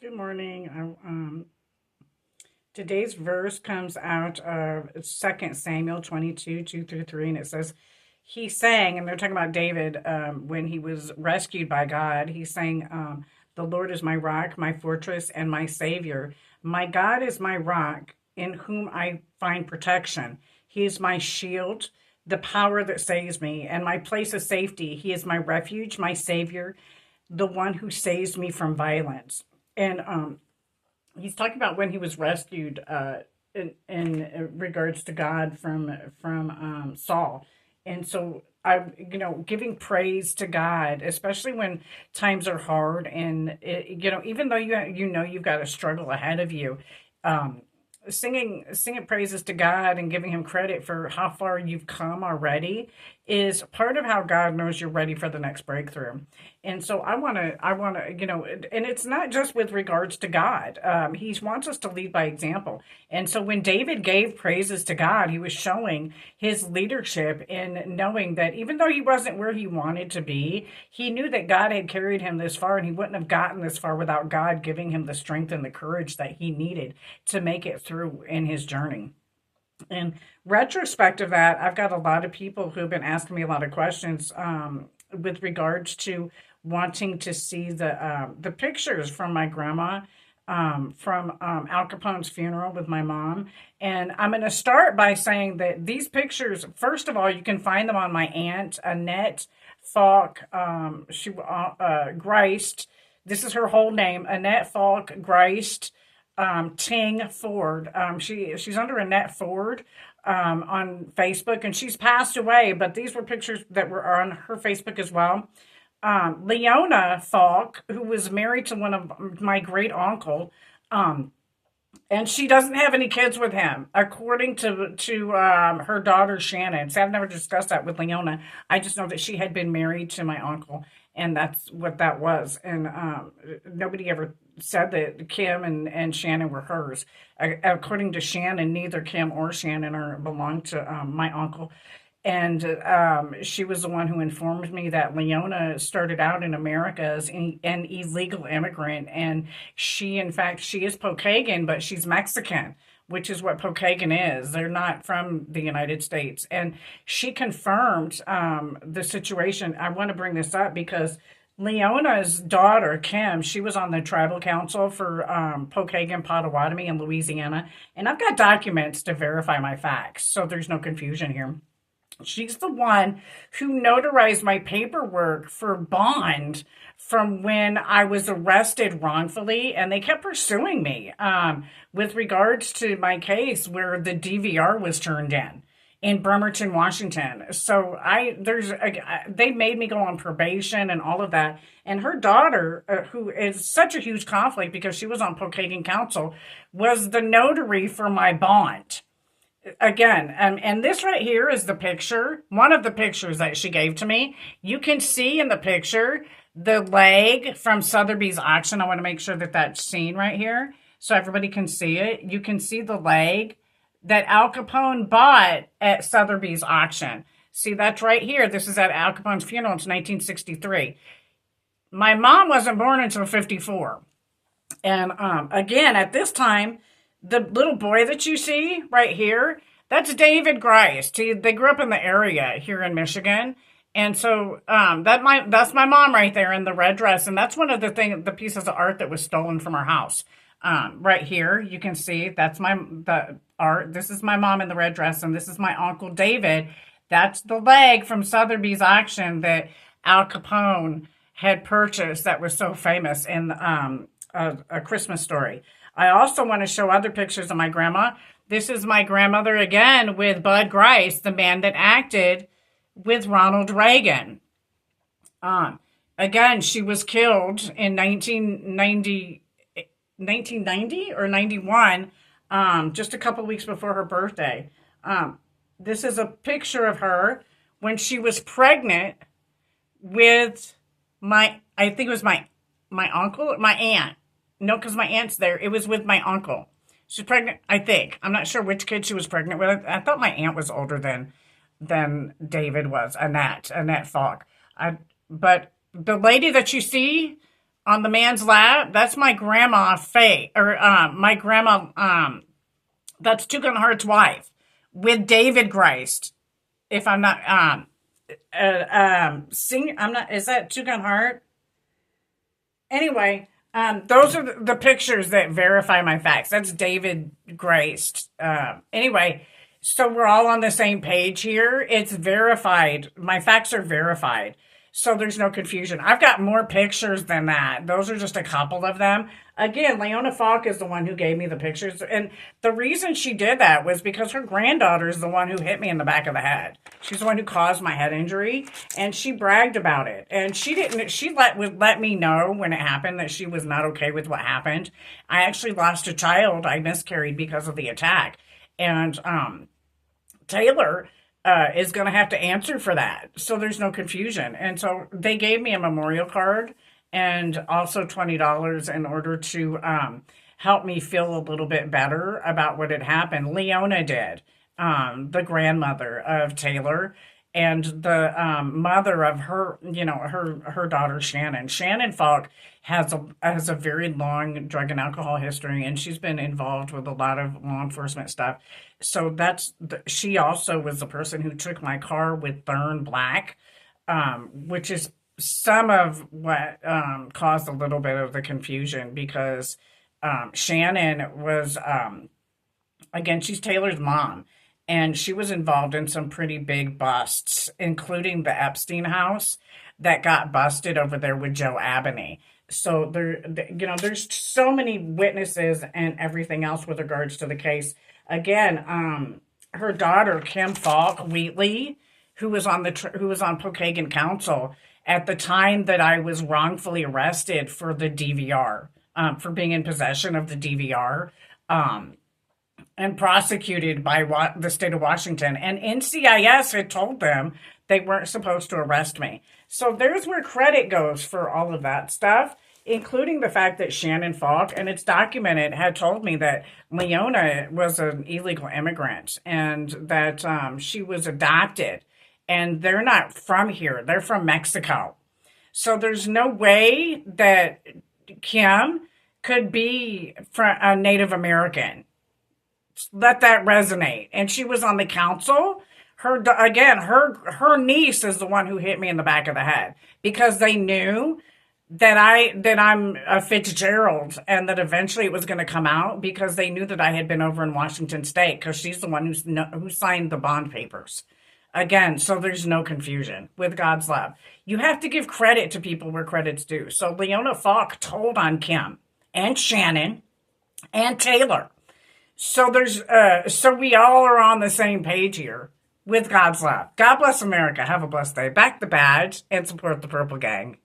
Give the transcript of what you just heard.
Good morning. Today's verse comes out of 2 Samuel 22, 2 through 3, and it says, he sang, and they're talking about David when he was rescued by God. He's saying, the Lord is my rock, my fortress, and my savior. My God is my rock in whom I find protection. He is my shield, the power that saves me, and my place of safety. He is my refuge, my savior, the one who saves me from violence. And he's talking about when he was rescued in regards to God from Saul, and so giving praise to God, especially when times are hard, and even though you've got a struggle ahead of you, um, singing praises to God and giving him credit for how far you've come already is part of how God knows you're ready for the next breakthrough. And so I want to, and it's not just with regards to God. He wants us to lead by example. And so when David gave praises to God, he was showing his leadership in knowing that even though he wasn't where he wanted to be, he knew that God had carried him this far, and he wouldn't have gotten this far without God giving him the strength and the courage that he needed to make it through in his journey. In retrospect of that, I've got a lot of people who've been asking me a lot of questions with regards to wanting to see the pictures from my grandma from Al Capone's funeral with my mom. And I'm going to start by saying that these pictures, first of all, you can find them on my aunt, Annette Falk. Greist. This is her whole name, Annette Falk Greist Ting Ford. She's under Annette Ford on Facebook, and she's passed away. But these were pictures that were on her Facebook as well. Leona Falk, who was married to one of my great uncle, and she doesn't have any kids with him, according to her daughter Shannon. So I've never discussed that with Leona. I just know that she had been married to my uncle, and that's what that was. And nobody ever said that Kim and Shannon were hers. According to Shannon, neither Kim or Shannon belong to my uncle. And she was the one who informed me that Leona started out in America as an illegal immigrant. And she, in fact, she is Pokagon, but she's Mexican, which is what Pokagon is. They're not from the United States. And she confirmed the situation. I want to bring this up because Leona's daughter, Kim, she was on the tribal council for Pokagon Potawatomi in Louisiana. And I've got documents to verify my facts, so there's no confusion here. She's the one who notarized my paperwork for bond from when I was arrested wrongfully, and they kept pursuing me with regards to my case where the DVR was turned in Bremerton, Washington. So they made me go on probation and all of that. And her daughter, who is such a huge conflict because she was on Pokagon Council, was the notary for my bond again. And this right here is the picture, one of the pictures that she gave to me. You can see in the picture the leg from Sotheby's auction. I want to make sure that that's seen right here so everybody can see it. You can see the leg that Al Capone bought at Sotheby's auction. See, that's right here. This is at Al Capone's funeral. It's 1963. My mom wasn't born until 54. And again, at this time, the little boy that you see right here, that's David Greist. They grew up in the area here in Michigan. And so that's my mom right there in the red dress. And that's one of the pieces of art that was stolen from our house. Right here, you can see that's the art. This is my mom in the red dress, and this is my uncle David. That's the leg from Sotheby's auction that Al Capone had purchased that was so famous in A Christmas Story. I also want to show other pictures of my grandma. This is my grandmother again with Bud Greist, the man that acted with Ronald Reagan. Again, she was killed in 1990 or 91, just a couple weeks before her birthday. This is a picture of her when she was pregnant with I think it was my uncle, my aunt. No, because my aunt's there. It was with my uncle. She's pregnant, I think. I'm not sure which kid she was pregnant with. I thought my aunt was older than David was, Annette Falk. But the lady that you see On the man's lap, that's my grandma Faye, or my grandma. That's Tugan Hart's wife with David Grist. If I'm not sing, I'm not. Is that Tugan Hart? Anyway, those are the pictures that verify my facts. That's David Graced. Anyway, so we're all on the same page here. It's verified. My facts are verified. So there's no confusion. I've got more pictures than that. Those are just a couple of them. Again, Leona Falk is the one who gave me the pictures. And the reason she did that was because her granddaughter is the one who hit me in the back of the head. She's the one who caused my head injury. And she bragged about it. And would let me know when it happened that she was not okay with what happened. I actually lost a child. I miscarried because of the attack. And Taylor is going to have to answer for that. So there's no confusion. And so they gave me a memorial card and also $20 in order to help me feel a little bit better about what had happened. Leona did, the grandmother of Taylor and the mother of her, her daughter Shannon. Shannon Falk has a very long drug and alcohol history, and she's been involved with a lot of law enforcement stuff. So she also was the person who took my car with Thurn Black, which is some of what caused a little bit of the confusion because Shannon was again, she's Taylor's mom. And she was involved in some pretty big busts, including the Epstein house that got busted over there with Joe Abney. So there's so many witnesses and everything else with regards to the case. Again, her daughter Kim Falk Wheatley, who was on Pokagon Council at the time that I was wrongfully arrested for the DVR, for being in possession of the DVR. And prosecuted by the state of Washington. And NCIS had told them they weren't supposed to arrest me. So there's where credit goes for all of that stuff, including the fact that Shannon Falk, and it's documented, had told me that Leona was an illegal immigrant and that she was adopted. And they're not from here. They're from Mexico. So there's no way that Kim could be a Native American. Let that resonate. And she was on the council. Her niece is the one who hit me in the back of the head because they knew that I'm a Fitzgerald and that eventually it was going to come out because they knew that I had been over in Washington State because she's the one who signed the bond papers. Again, so there's no confusion with God's love. You have to give credit to people where credit's due. So Leona Falk told on Kim and Shannon and Taylor. So so we all are on the same page here with God's love. God bless America. Have a blessed day. Back the badge and support the Purple Gang.